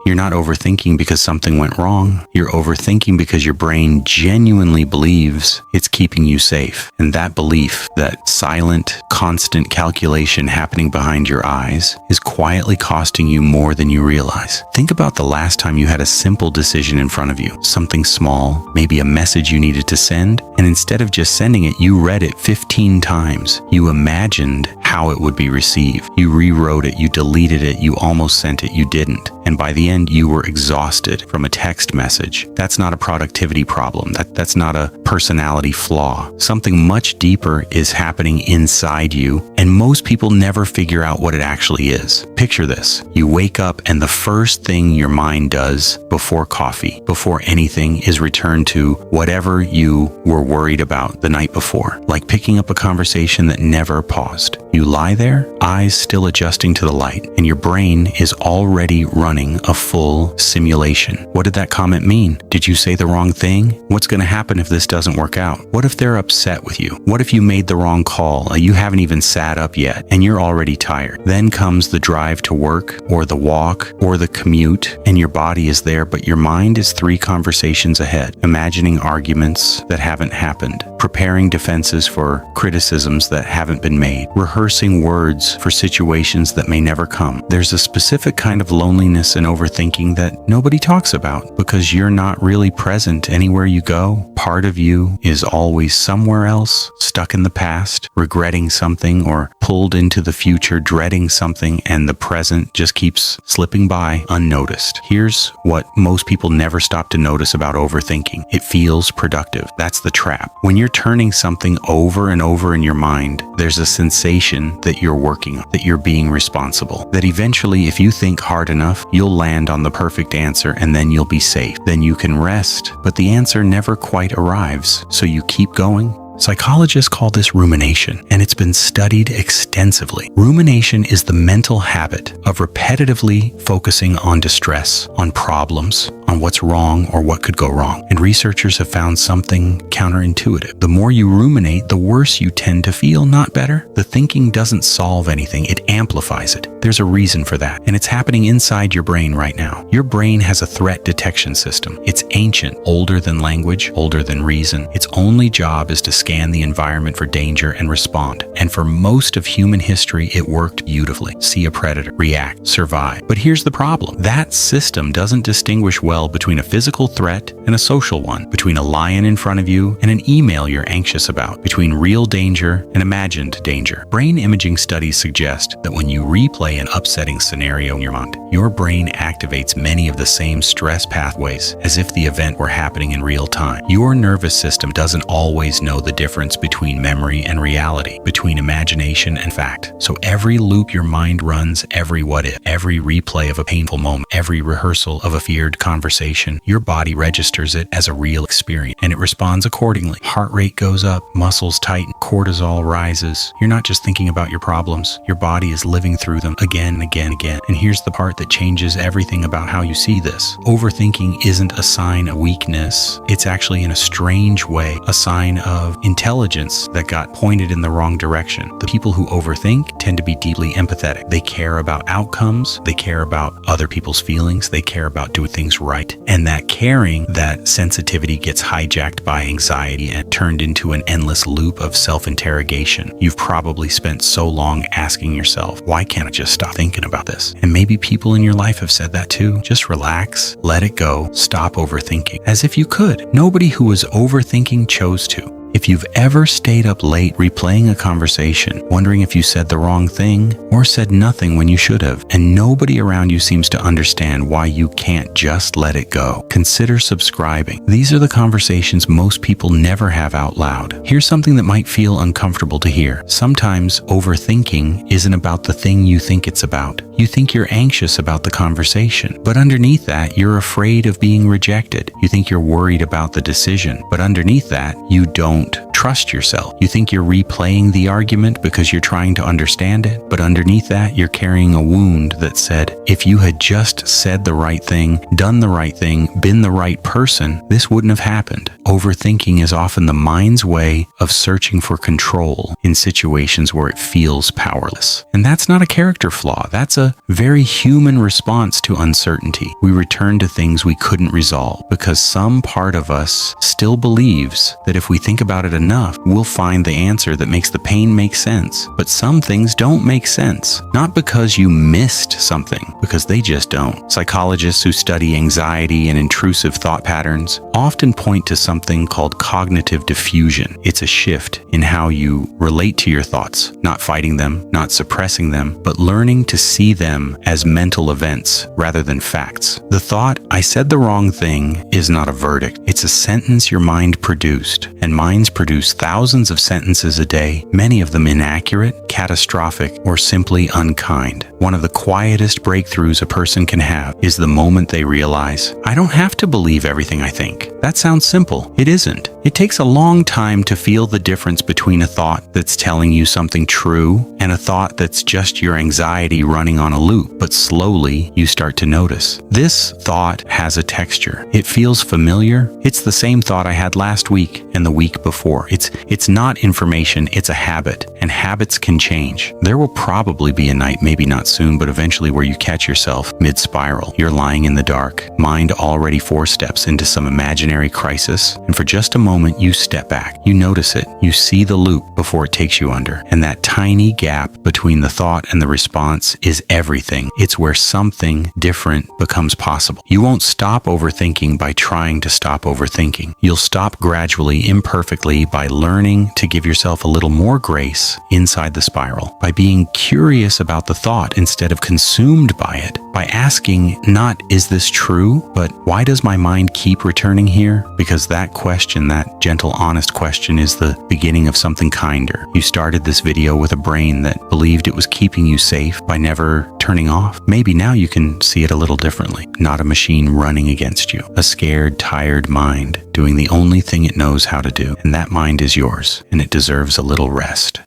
You're not overthinking because something went wrong. You're overthinking because your brain genuinely believes it's keeping you safe. And that belief, that silent, constant calculation happening behind your eyes, is quietly costing you more than you realize. Think about the last time you had a simple decision in front of you, something small, maybe a message you needed to send, and instead of just sending it, you read it 15 times. You imagined how it would be received. You rewrote it, you deleted it, you almost sent it, you didn't. And by the end, you were exhausted from a text message. That's not a productivity problem. That's not a personality flaw. Something much deeper is happening inside you, and most people never figure out what it actually is. Picture this. You wake up and the first thing your mind does before coffee, before anything, is return to whatever you were worried about the night before, like picking up a conversation that never paused. You lie there, eyes still adjusting to the light, and your brain is already running a full simulation. What did that comment mean? Did you say the wrong thing? What's going to happen if this doesn't work out? What if they're upset with you? What if you made the wrong call? You haven't even sat up yet, and you're already tired. Then comes the drive to work, or the walk, or the commute, and your body is there, but your mind is 3 conversations ahead, imagining arguments that haven't happened, preparing defenses for criticisms that haven't been made, rehearsing words for situations that may never come. There's a specific kind of loneliness and overthinking that nobody talks about because you're not really present anywhere you go. Part of you is always somewhere else, stuck in the past, regretting something, or pulled into the future, dreading something, and the present just keeps slipping by unnoticed. Here's what most people never stop to notice about overthinking. It feels productive. That's the trap. When you're turning something over and over in your mind, there's a sensation that you're working, that you're being responsible, that eventually, if you think hard enough, you'll land on the perfect answer and then you'll be safe. Then you can rest, but the answer never quite arrives, so you keep going. Psychologists call this rumination, and it's been studied extensively. Rumination is the mental habit of repetitively focusing on distress, on problems, on what's wrong or what could go wrong. And researchers have found something counterintuitive. The more you ruminate, the worse you tend to feel, not better. The thinking doesn't solve anything, it amplifies it. There's a reason for that, and it's happening inside your brain right now. Your brain has a threat detection system. It's ancient, older than language, older than reason. Its only job is to scan the environment for danger and respond. And for most of human history, it worked beautifully. See a predator, react, survive. But here's the problem. That system doesn't distinguish well between a physical threat and a social one, between a lion in front of you and an email you're anxious about, between real danger and imagined danger. Brain imaging studies suggest that when you replay an upsetting scenario in your mind, your brain activates many of the same stress pathways as if the event were happening in real time. Your nervous system doesn't always know the difference between memory and reality, between imagination and fact. So every loop your mind runs, every what if, every replay of a painful moment, every rehearsal of a feared conversation, your body registers it as a real experience, and it responds accordingly. Heart rate goes up, muscles tighten, cortisol rises. You're not just thinking about your problems, your body is living through them again and again and again. And here's the part that changes everything about how you see this. Overthinking isn't a sign of weakness. It's actually, in a strange way, a sign of intelligence that got pointed in the wrong direction. The people who overthink tend to be deeply empathetic. They care about outcomes. They care about other people's feelings. They care about doing things right. And that caring, that sensitivity gets hijacked by anxiety and turned into an endless loop of self-interrogation. You've probably spent so long asking yourself, why can't I just stop thinking about this? And maybe people in your life have said that too. Just relax, let it go, stop overthinking. As if you could. Nobody who was overthinking chose to. If you've ever stayed up late replaying a conversation, wondering if you said the wrong thing or said nothing when you should have, and nobody around you seems to understand why you can't just let it go, consider subscribing. These are the conversations most people never have out loud. Here's something that might feel uncomfortable to hear. Sometimes overthinking isn't about the thing you think it's about. You think you're anxious about the conversation, but underneath that, you're afraid of being rejected. You think you're worried about the decision, but underneath that, you don't trust trust yourself. You think you're replaying the argument because you're trying to understand it, but underneath that, you're carrying a wound that said, if you had just said the right thing, done the right thing, been the right person, this wouldn't have happened. Overthinking is often the mind's way of searching for control in situations where it feels powerless. And that's not a character flaw. That's a very human response to uncertainty. We return to things we couldn't resolve because some part of us still believes that if we think about it enough, we'll find the answer that makes the pain make sense. But some things don't make sense. Not because you missed something, because they just don't. Psychologists who study anxiety and intrusive thought patterns often point to something called cognitive diffusion. It's a shift in how you relate to your thoughts, not fighting them, not suppressing them, but learning to see them as mental events rather than facts. The thought, I said the wrong thing, is not a verdict. It's a sentence your mind produced, and minds produce thousands of sentences a day, many of them inaccurate, catastrophic, or simply unkind. One of the quietest breakthroughs a person can have is the moment they realize, I don't have to believe everything I think. That sounds simple. It isn't. It takes a long time to feel the difference between a thought that's telling you something true and a thought that's just your anxiety running on a loop, but slowly you start to notice. This thought has a texture. It feels familiar. It's the same thought I had last week and the week before. It's not information, it's a habit, and habits can change. There will probably be a night, maybe not soon, but eventually where you catch yourself mid-spiral. You're lying in the dark, mind already 4 steps into some imaginary crisis, and for just a moment you step back. You notice it. You see the loop before it takes you under, and that tiny gap between the thought and the response is everything. It's where something different becomes possible. You won't stop overthinking by trying to stop overthinking. You'll stop gradually, imperfectly, by learning to give yourself a little more grace inside the spiral, by being curious about the thought instead of consumed by it, by asking not, is this true, but why does my mind keep returning here? Because that question, that gentle, honest question, is the beginning of something kinder. You started this video with a brain that believed it was keeping you safe by never turning off. Maybe now you can see it a little differently. Not a machine running against you. A scared, tired mind doing the only thing it knows how to do. And that mind is yours, and it deserves a little rest.